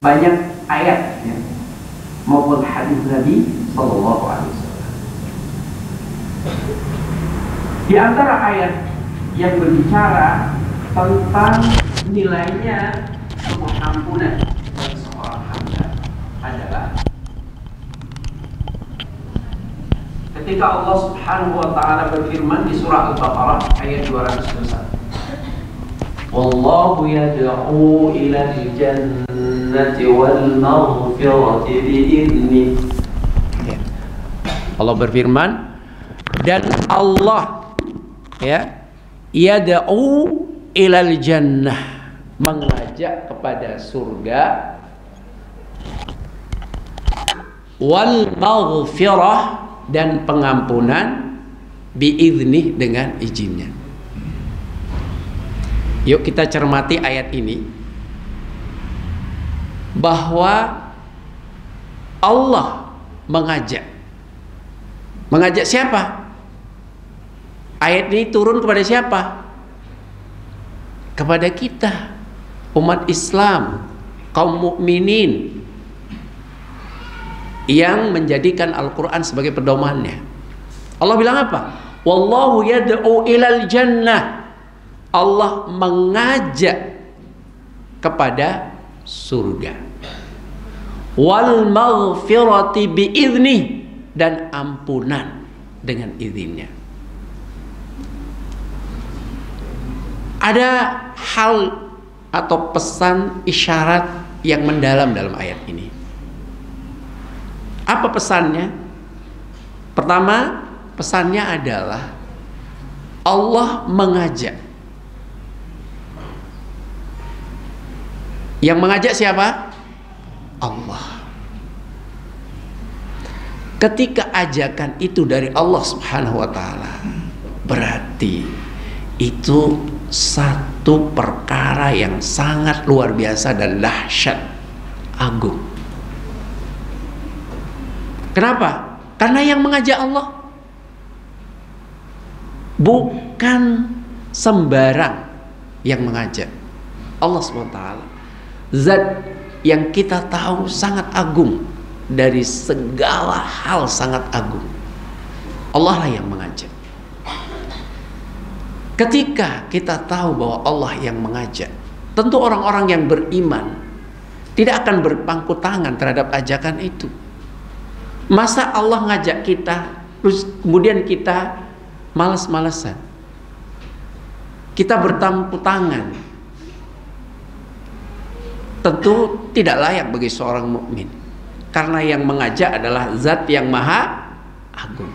banyak ayat ya, maupun hadis Nabi Sallallahu Alaihi Wasallam. Di antara ayat yang berbicara tentang nilainya pengampunan bagi seorang hamba adalah ketika Allah Subhanahu wa taala berfirman di surah Al-Baqarah ayat 221. Wallahu yad'u ilal jannati wal maghfirati bi'idnih. Allah berfirman, dan Allah yad'u ilal jannah, mengajak kepada surga, wal maghfirah, dan pengampunan, bi'idnih, dengan izinnya. Yuk kita cermati ayat ini, bahwa Allah mengajak siapa? Ayat ini turun kepada siapa? Kepada kita, umat Islam, kaum mukminin yang menjadikan Al-Quran sebagai pedomannya. Allah bilang apa? Wallahu yad'u ilal jannah. Allah mengajak kepada surga. Wal maghfirati bi'idnih, dan ampunan dengan izinnya. Ada hal atau pesan isyarat yang mendalam dalam ayat ini. Apa pesannya? Pertama, pesannya adalah Allah mengajak. Yang mengajak siapa? Allah. Ketika ajakan itu dari Allah Subhanahu wa taala, berarti itu satu perkara yang sangat luar biasa dan dahsyat, agung. Kenapa? Karena yang mengajak Allah bukan sembarang yang mengajak. Allah SWT, zat yang kita tahu sangat agung, dari segala hal sangat agung. Allah lah yang mengajak. Ketika kita tahu bahwa Allah yang mengajak, tentu orang-orang yang beriman tidak akan berpangku tangan terhadap ajakan itu. Masa Allah ngajak kita, terus kemudian kita malas-malasan, kita bertampu tangan? Tentu tidak layak bagi seorang mukmin, karena yang mengajak adalah zat yang maha agung,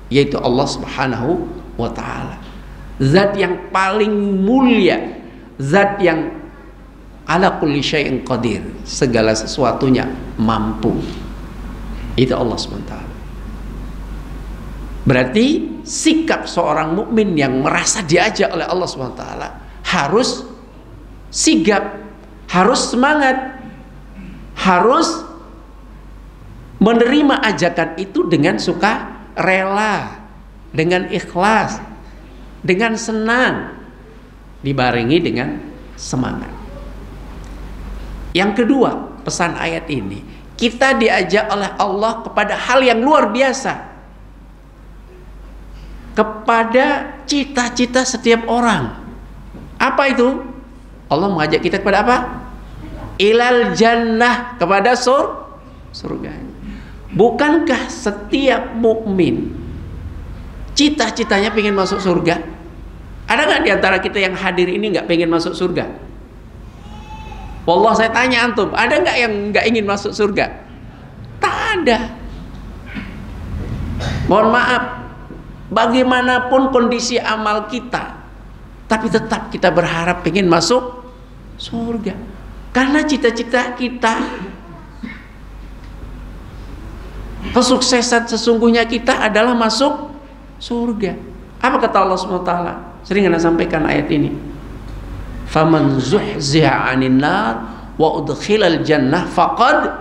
yaitu Allah Subhanahu wa ta'ala, zat yang paling mulia, zat yang ala kulli syai'in qadir, segala sesuatunya mampu. Itu Allah SWT. Berarti sikap seorang mukmin yang merasa diajak oleh Allah SWT harus sigap, harus semangat, harus menerima ajakan itu dengan suka rela, dengan ikhlas, dengan senang, dibarengi dengan semangat. Yang kedua, pesan ayat ini, kita diajak oleh Allah kepada hal yang luar biasa, kepada cita-cita setiap orang. Apa itu? Allah mengajak kita kepada apa? Ilal jannah, kepada surga. Bukankah setiap mukmin cita-citanya pengen masuk surga? Ada nggak di antara kita yang hadir ini nggak pengen masuk surga? Wallah, saya tanya antum, ada nggak yang nggak ingin masuk surga? Tak ada. Mohon maaf, bagaimanapun kondisi amal kita, tapi tetap kita berharap pengen masuk surga, karena cita-cita kita, kesuksesan sesungguhnya kita adalah masuk surga. Apa kata Allah SWT? Sering Anda sampaikan ayat ini. Faman zuhziha 'anil nar wa udkhilal jannah faqad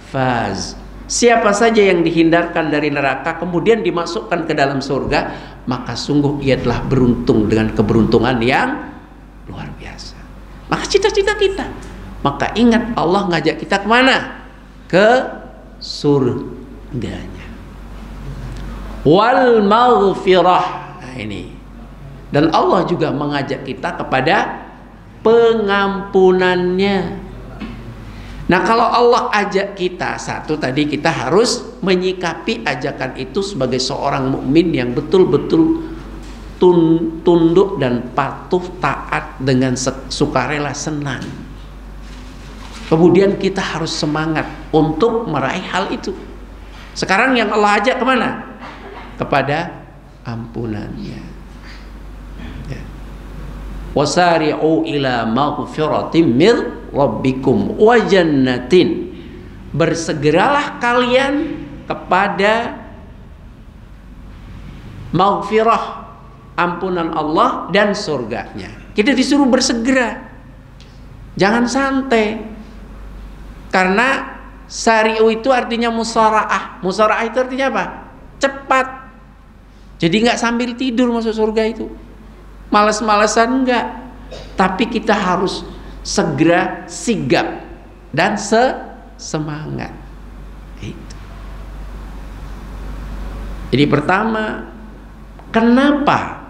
faz. Siapa saja yang dihindarkan dari neraka kemudian dimasukkan ke dalam surga, maka sungguh ia telah beruntung dengan keberuntungan yang luar biasa. Maka cita-cita kita maka ingat Allah ngajak kita kemana? Ke surganya. Wal maghfirah. Nah, ini. Dan Allah juga mengajak kita kepada pengampunannya. Nah, kalau Allah ajak kita, satu tadi kita harus menyikapi ajakan itu sebagai seorang mukmin yang betul-betul tunduk dan patuh, taat dengan sukarela, senang. Kemudian kita harus semangat untuk meraih hal itu. Sekarang yang Allah ajak kemana? Kepada ampunannya. Ya. Wasari'u ila maghfiratin mir rabbikum wa jannatin. Bersegeralah kalian kepada maghfirah, ampunan Allah dan surganya. Kita disuruh bersegera, jangan santai. Karena sari'u itu artinya musara'ah. Musara'ah itu artinya apa? Cepat. Jadi nggak sambil tidur masuk surga itu, malas-malasan enggak. Tapi kita harus segera sigap dan semangat. Itu. Jadi pertama, kenapa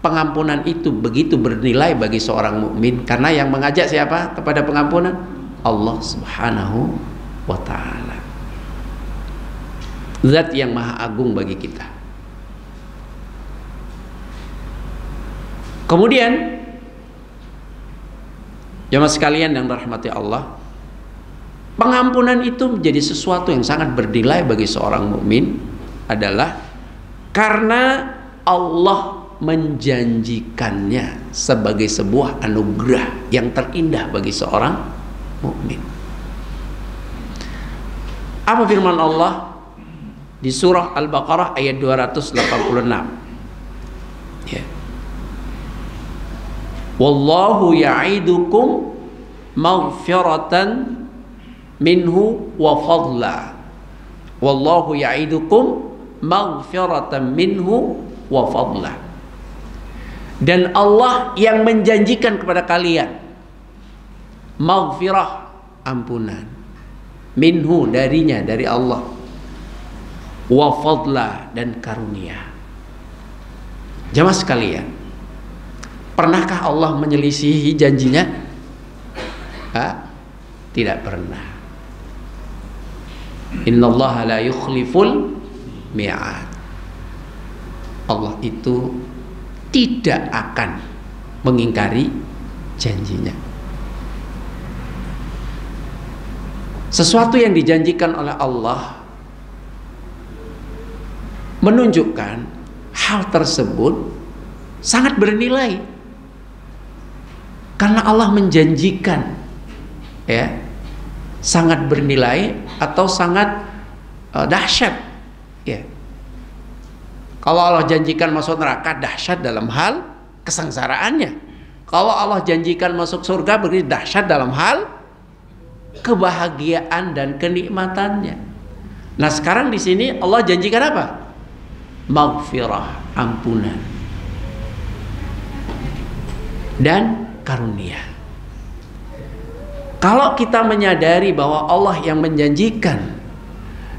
pengampunan itu begitu bernilai bagi seorang mukmin? Karena yang mengajak siapa kepada pengampunan? Allah Subhanahu wa ta'ala. Zat yang maha agung bagi kita. Kemudian jemaah sekalian yang dirahmati Allah, pengampunan itu menjadi sesuatu yang sangat bernilai bagi seorang mukmin adalah karena Allah menjanjikannya sebagai sebuah anugerah yang terindah bagi seorang mukmin. Apa firman Allah di surah Al-Baqarah ayat 286? Ya. Wallahu ya'idukum maghfiratan minhu wa fadla. Wallahu ya'idukum maghfiratan minhu wa fadla. Dan Allah yang menjanjikan kepada kalian maghfirah, ampunan, minhu, darinya, dari Allah, wa fadla, dan karunia. Jemaah sekalian, pernahkah Allah menyelisihi janjinya? Tidak pernah. Innallaha la yukhliful mi'ad. Allah itu tidak akan mengingkari janjinya. Sesuatu yang dijanjikan oleh Allah menunjukkan hal tersebut sangat bernilai. Karena Allah menjanjikan, ya, sangat bernilai atau sangat dahsyat, ya. Kalau Allah janjikan masuk neraka, dahsyat dalam hal kesengsaraannya. Kalau Allah janjikan masuk surga, berarti dahsyat dalam hal kebahagiaan dan kenikmatannya. Nah, sekarang di sini Allah janjikan apa? Maghfirah, ampunan, dan karunia. Kalau kita menyadari bahwa Allah yang menjanjikan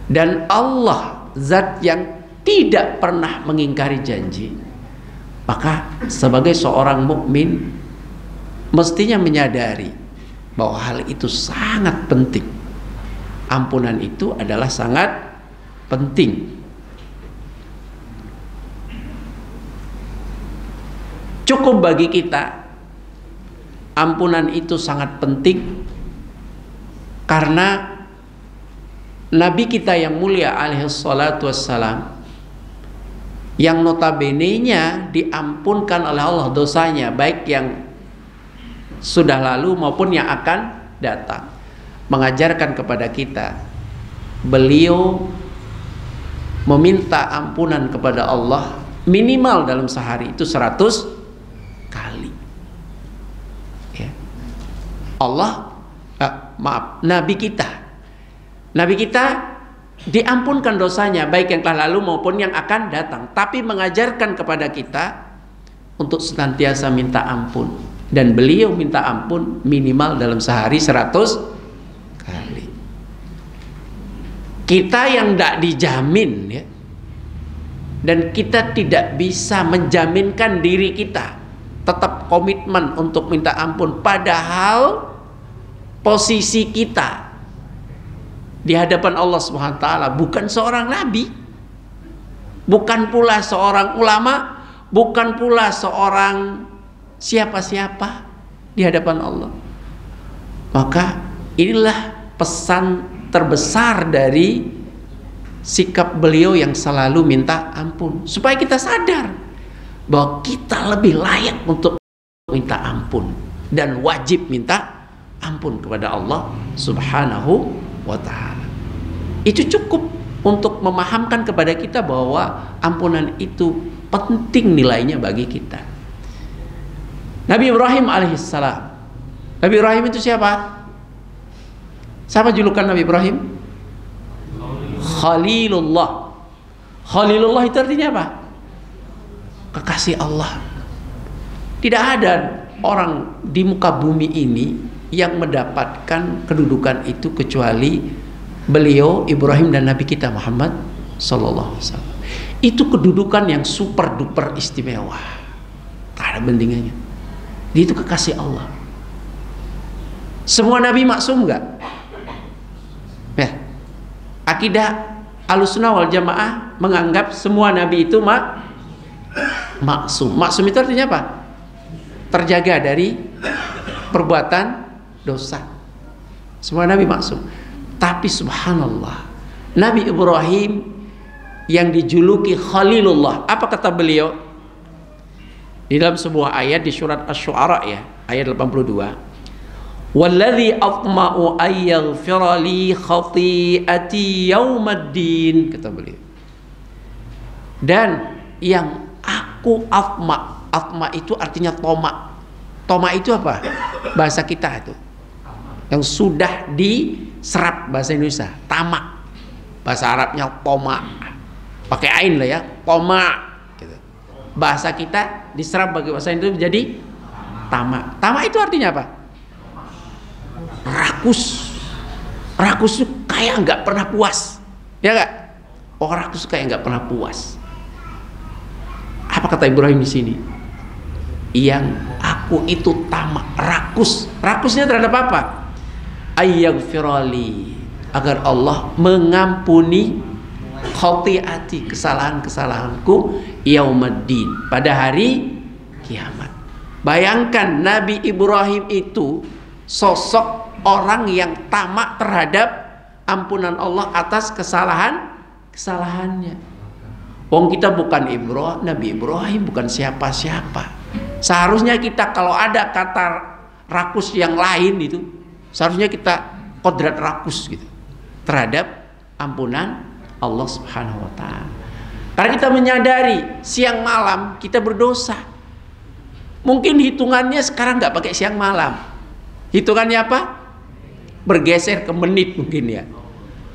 dan Allah zat yang tidak pernah mengingkari janji, maka sebagai seorang mukmin mestinya menyadari bahwa hal itu sangat penting. Ampunan itu adalah sangat penting. Cukup bagi kita, ampunan itu sangat penting karena Nabi kita yang mulia alaihi salatu wassalam, yang notabene-nya diampunkan oleh Allah dosanya, baik yang sudah lalu maupun yang akan datang, mengajarkan kepada kita, beliau meminta ampunan kepada Allah minimal dalam sehari itu 100 kali. Ya. Nabi kita diampunkan dosanya, baik yang telah lalu maupun yang akan datang, tapi mengajarkan kepada kita untuk senantiasa minta ampun Dan beliau minta ampun minimal dalam sehari 100 kali. Kita yang tidak dijamin ya, dan kita tidak bisa menjaminkan diri kita tetap komitmen untuk minta ampun, padahal posisi kita di hadapan Allah Subhanahu wa taala bukan seorang nabi, bukan pula seorang ulama, bukan pula seorang siapa-siapa di hadapan Allah. Maka inilah pesan terbesar dari sikap beliau yang selalu minta ampun, supaya kita sadar bahwa kita lebih layak untuk minta ampun dan wajib minta ampun kepada Allah Subhanahu wa taala. Itu cukup untuk memahamkan kepada kita bahwa ampunan itu penting nilainya bagi kita. Nabi Ibrahim alaihissalam. Nabi Ibrahim itu siapa? Siapa julukan Nabi Ibrahim? Khalilullah. Khalilullah itu artinya apa? Kekasih Allah. Tidak ada orang di muka bumi ini yang mendapatkan kedudukan itu kecuali beliau, Ibrahim, dan Nabi kita Muhammad sallallahu alaihi wasallam. Itu kedudukan yang super duper istimewa. Tak ada bandingannya. Dia itu kekasih Allah. Semua nabi maksum enggak? Ya. Akidah Ahlussunnah wal Jamaah menganggap semua nabi itu maksum. Maksum itu artinya apa? Terjaga dari perbuatan dosa. Semua nabi maksum. Tapi subhanallah, Nabi Ibrahim yang dijuluki Khalilullah, apa kata beliau? Di dalam sebuah ayat di surat Asy-Syu'ara ya, ayat 82. Walladzi atma'u ayyaghfira li khati'ati yaumaddin, kata beliau. Dan yang aku atma itu artinya toma. Toma itu apa? Bahasa kita itu. Yang sudah diserap bahasa Indonesia, tamak. Bahasa Arabnya toma. Pakai ain lah ya, toma. Bahasa kita diserap bagi bahasa Indonesia menjadi tamak. Tamak itu artinya apa? Rakus. Rakus itu kayak nggak pernah puas, ya nggak? Oh, rakus kayak nggak pernah puas. Apa kata Ibrahim di sini? Yang aku itu tamak, rakus. Rakusnya terhadap apa? Ayyaghfirali, agar Allah mengampuni khati'ati, kesalahan-kesalahanku, yaumaddin, pada hari kiamat. Bayangkan Nabi Ibrahim itu sosok orang yang tamak terhadap ampunan Allah atas kesalahannya. Wong kita bukan Nabi Ibrahim bukan siapa-siapa. Seharusnya kita kalau ada kata rakus yang lain itu, seharusnya kita kodrat rakus gitu terhadap ampunan Allah Subhanahu wa taala. Karena kita menyadari siang malam kita berdosa. Mungkin hitungannya sekarang nggak pakai siang malam. Hitungannya apa? Bergeser ke menit mungkin ya.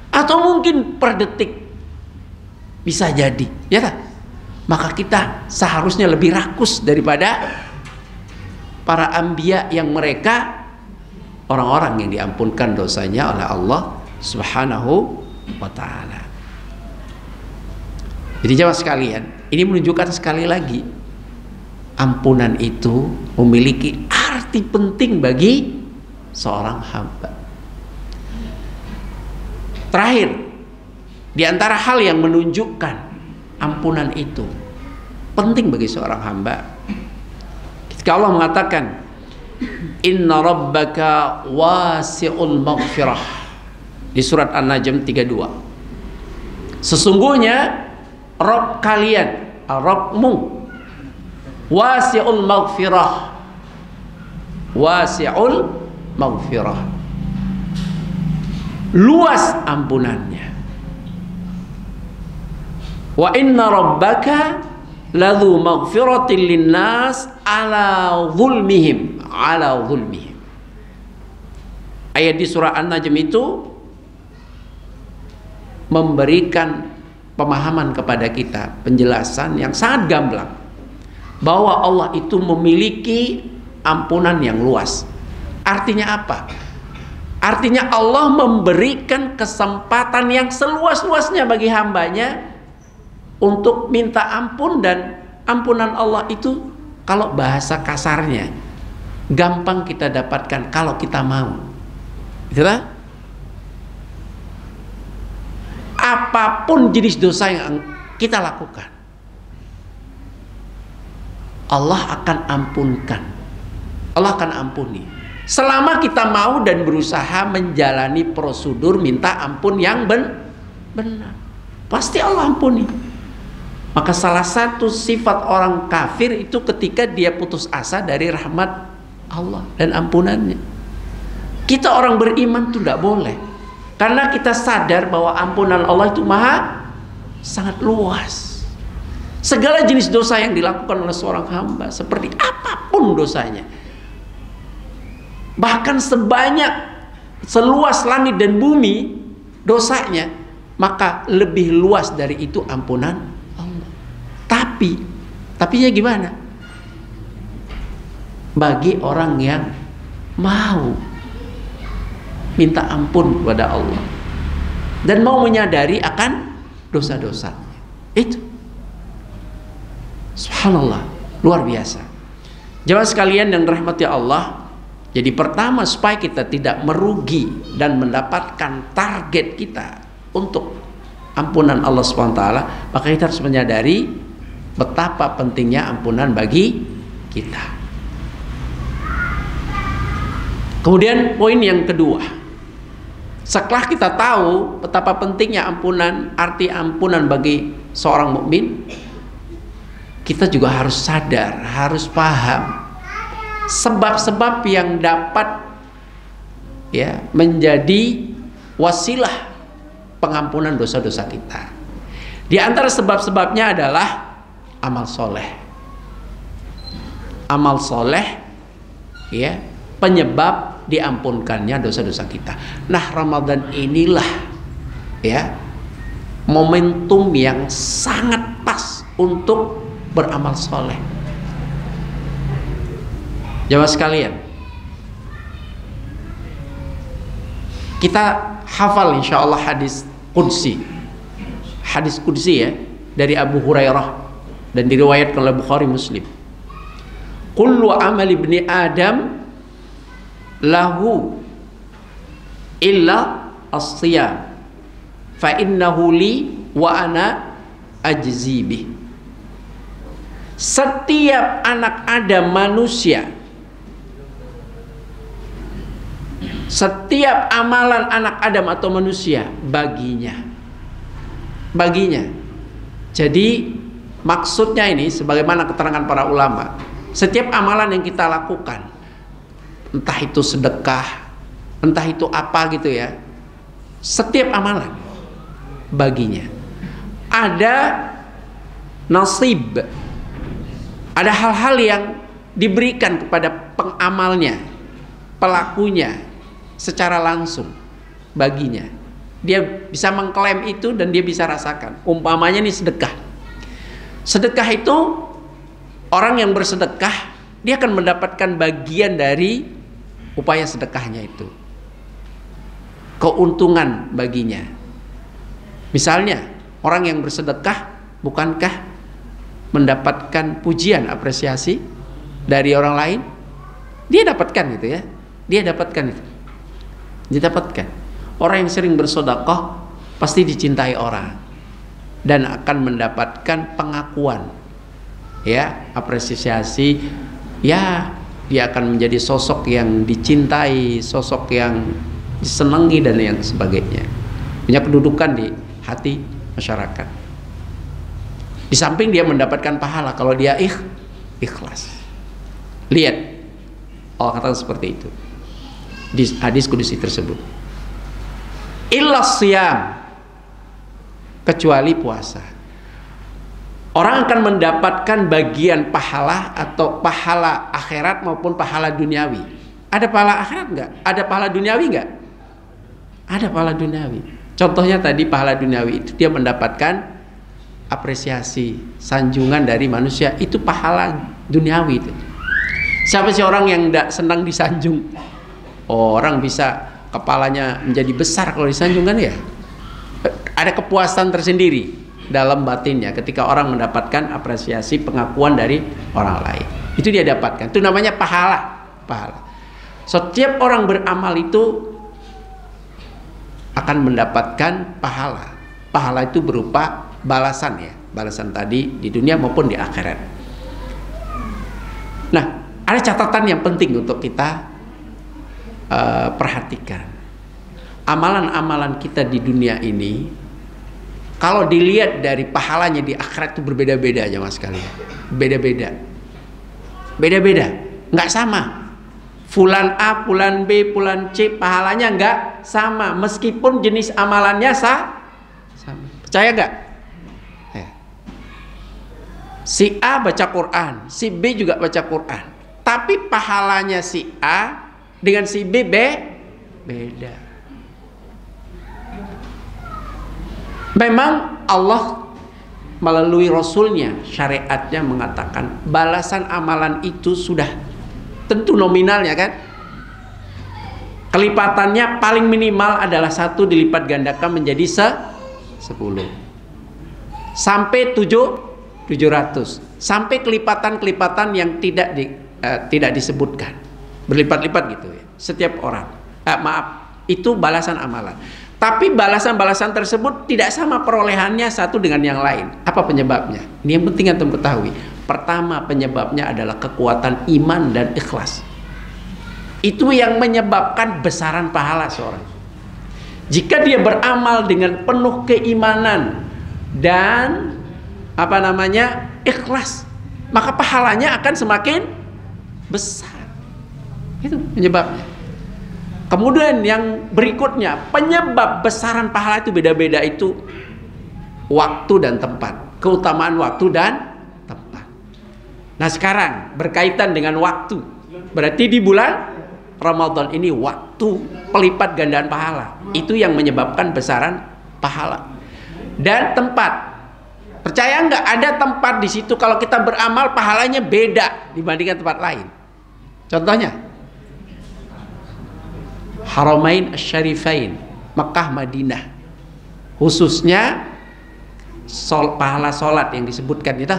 Atau mungkin per detik. Bisa jadi, ya kan? Maka kita seharusnya lebih rakus daripada para anbiya yang mereka orang-orang yang diampunkan dosanya oleh Allah Subhanahu wa taala. Jadi jemaah sekalian, ini menunjukkan sekali lagi ampunan itu memiliki arti penting bagi seorang hamba. Terakhir, di antara hal yang menunjukkan ampunan itu penting bagi seorang hamba, ketika Allah mengatakan inna rabbaka wasi'ul maghfirah di surat An-Najm 32. Sesungguhnya Rabb kalian, Rabbmu wasi'ul maghfirah, wasi'ul maghfirah, luas ampunannya. Wa inna rabbaka ladzu maghfiratin linnas ala zulmihim, ala zulmihim. Ayat di surah An-Najm itu memberikan pemahaman kepada kita, penjelasan yang sangat gamblang bahwa Allah itu memiliki ampunan yang luas. Artinya apa? Artinya Allah memberikan kesempatan yang seluas-luasnya bagi hambanya untuk minta ampun, dan ampunan Allah itu kalau bahasa kasarnya gampang kita dapatkan kalau kita mau. Itulah, apapun jenis dosa yang kita lakukan, Allah akan ampunkan, Allah akan ampuni. Selama kita mau dan berusaha menjalani prosedur minta ampun yang benar, pasti Allah ampuni. Maka salah satu sifat orang kafir itu ketika dia putus asa dari rahmat Allah dan ampunannya. Kita orang beriman itu tidak boleh, karena kita sadar bahwa ampunan Allah itu sangat luas. Segala jenis dosa yang dilakukan oleh seorang hamba, seperti apapun dosanya, bahkan seluas langit dan bumi dosanya, maka lebih luas dari itu ampunan Allah. Tapinya gimana? Bagi orang yang mau minta ampun kepada Allah dan mau menyadari akan dosa-dosanya, itu subhanallah, luar biasa. Jemaah sekalian yang dirahmati Allah, jadi pertama, supaya kita tidak merugi dan mendapatkan target kita untuk ampunan Allah SWT, maka kita harus menyadari betapa pentingnya ampunan bagi kita. Kemudian poin yang kedua, setelah kita tahu betapa pentingnya ampunan, arti ampunan bagi seorang mukmin, kita juga harus sadar, harus paham sebab-sebab yang dapat menjadi wasilah pengampunan dosa-dosa kita. Di antara sebab-sebabnya adalah amal soleh. Amal soleh penyebab diampunkannya dosa-dosa kita. Nah, Ramadan inilah momentum yang sangat pas untuk beramal soleh. Jamaah sekalian, kita hafal insyaallah hadis qudsi dari Abu Hurairah dan diriwayatkan oleh Bukhari Muslim. Kullu amali ibni Adam lahu illa as-siyam fa innahu li wa ana ajzi bih. Setiap anak Adam manusia, setiap amalan anak Adam atau manusia baginya. Jadi maksudnya ini, sebagaimana keterangan para ulama, setiap amalan yang kita lakukan, entah itu sedekah, entah itu apa gitu ya, setiap amalan baginya ada nasib, ada hal-hal yang diberikan kepada pengamalnya, pelakunya secara langsung baginya. Dia bisa mengklaim itu dan dia bisa rasakan. Umpamanya nih sedekah. Sedekah itu, orang yang bersedekah dia akan mendapatkan bagian dari upaya sedekahnya itu, keuntungan baginya. Misalnya orang yang bersedekah, bukankah mendapatkan pujian, apresiasi dari orang lain? Dia dapatkan gitu ya. Dia dapatkan itu. Didapatkan. Orang yang sering bersedekah pasti dicintai orang dan akan mendapatkan pengakuan, apresiasi. Dia akan menjadi sosok yang dicintai, sosok yang disenangi dan yang sebagainya. Punya kedudukan di hati masyarakat. Di samping dia mendapatkan pahala kalau dia ikhlas. Lihat, Allah katakan seperti itu di hadis kudusi tersebut. Illa siyam, kecuali puasa. Orang akan mendapatkan bagian pahala, atau pahala akhirat maupun pahala duniawi. Ada pahala akhirat enggak? Ada pahala duniawi enggak? Ada pahala duniawi. Contohnya tadi pahala duniawi itu dia mendapatkan apresiasi, sanjungan dari manusia, itu pahala duniawi itu. Siapa sih orang yang tidak senang disanjung? Orang bisa kepalanya menjadi besar kalau disanjung kan ya. Ada kepuasan tersendiri dalam batinnya ketika orang mendapatkan apresiasi, pengakuan dari orang lain. Itu dia dapatkan. Itu namanya pahala. Setiap orang beramal itu akan mendapatkan pahala. Pahala itu berupa balasan ya. Balasan tadi di dunia maupun di akhirat. Nah, ada catatan yang penting untuk kita perhatikan. Amalan-amalan kita di dunia ini, kalau dilihat dari pahalanya di akhirat itu berbeda-beda aja mas sekalian. Beda-beda, nggak sama. Fulan A, fulan B, fulan C pahalanya nggak sama, meskipun jenis amalannya sama. Percaya nggak? Si A baca Quran, si B juga baca Quran, tapi pahalanya si A dengan si B beda. Memang Allah melalui Rasulnya, syariatnya mengatakan balasan amalan itu sudah tentu nominalnya kan. Kelipatannya paling minimal adalah 1 dilipat gandakan menjadi 10 sampai 700, sampai kelipatan-kelipatan yang tidak disebutkan, berlipat-lipat gitu ya setiap orang. Itu balasan amalan. Tapi balasan-balasan tersebut tidak sama perolehannya satu dengan yang lain. Apa penyebabnya? Ini yang penting antum ketahui. Pertama, penyebabnya adalah kekuatan iman dan ikhlas. Itu yang menyebabkan besaran pahala seorang. Jika dia beramal dengan penuh keimanan dan ikhlas, maka pahalanya akan semakin besar. Itu penyebabnya. Kemudian yang berikutnya, penyebab besaran pahala itu beda-beda, itu waktu dan tempat, keutamaan waktu dan tempat. Nah sekarang berkaitan dengan waktu, berarti di bulan Ramadan ini waktu pelipat gandaan pahala, itu yang menyebabkan besaran pahala. Dan tempat, percaya nggak ada tempat di situ kalau kita beramal pahalanya beda dibandingkan tempat lain. Contohnya Haramain Asy-Syarifain, Mekah Madinah, khususnya pahala sholat yang disebutkan itu.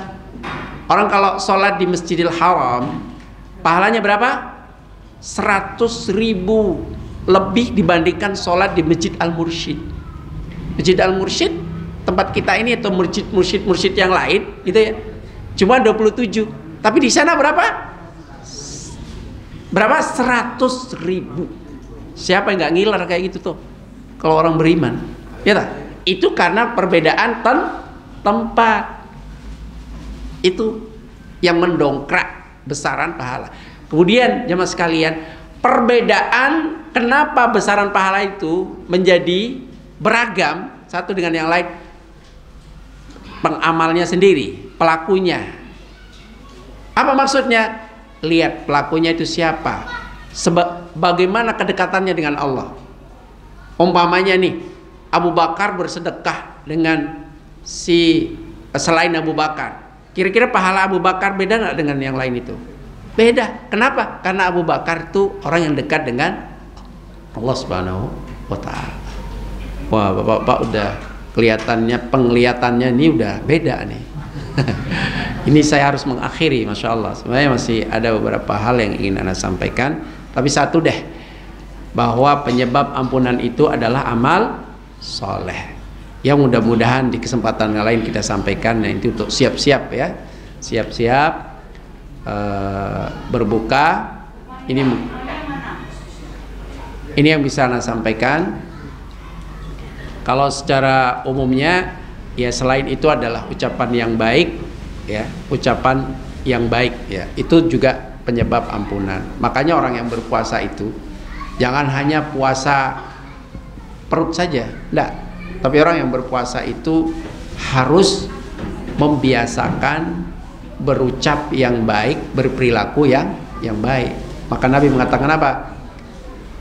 Orang kalau sholat di Masjidil Haram pahalanya berapa? 100.000 lebih dibandingkan sholat di Masjid Al-Mursyid. Masjid Al-Mursyid tempat kita ini atau mursyid yang lain gitu ya, cuma 27, tapi di sana berapa? 100.000. Siapa yang nggak ngiler kayak gitu tuh kalau orang beriman, ya tak? Itu karena perbedaan tempat. Itu yang mendongkrak besaran pahala. Kemudian jemaah sekalian, perbedaan kenapa besaran pahala itu menjadi beragam satu dengan yang lain, pengamalnya sendiri, pelakunya. Apa maksudnya? Lihat pelakunya itu siapa, bagaimana kedekatannya dengan Allah. Umpamanya nih, Abu Bakar bersedekah dengan selain Abu Bakar, kira-kira pahala Abu Bakar beda nggak dengan yang lain itu? Beda. Kenapa? Karena Abu Bakar itu orang yang dekat dengan Allah Subhanahu wa Ta'ala. Wah, bapak-bapak udah penglihatannya ini udah beda nih. Ini saya harus mengakhiri, masya Allah. Sebenarnya masih ada beberapa hal yang ingin Anda sampaikan, tapi satu deh, bahwa penyebab ampunan itu adalah amal soleh. Yang mudah-mudahan di kesempatan yang lain kita sampaikan. Nah, itu untuk siap-siap ya, siap-siap berbuka. Ini yang bisa Anda sampaikan. Kalau secara umumnya ya, selain itu adalah ucapan yang baik ya, ucapan yang baik ya, itu juga penyebab ampunan. Makanya orang yang berpuasa itu jangan hanya puasa perut saja, enggak. Tapi orang yang berpuasa itu harus membiasakan berucap yang baik, berperilaku yang baik. Maka Nabi mengatakan apa?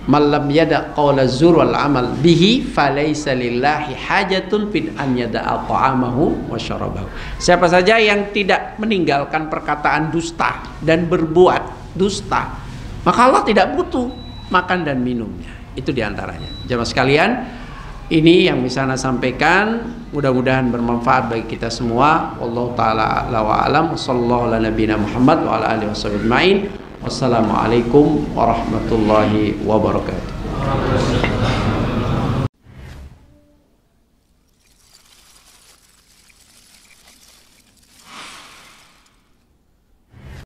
Malam yada qawla zur wal amal bihi falaysa lillahi hajatun fin an yada'a ta'amahu wa syarabahu. Siapa saja yang tidak meninggalkan perkataan dusta dan berbuat dusta, maka Allah tidak butuh makan dan minumnya. Itu diantaranya. Jamaah sekalian, ini yang bisa saya sampaikan, mudah-mudahan bermanfaat bagi kita semua. Wallahu taala a'la wa a'lam. Sallallahu ala nabiyina Muhammad wa ala alihi wasallam. Wassalamualaikum warahmatullahi wabarakatuh.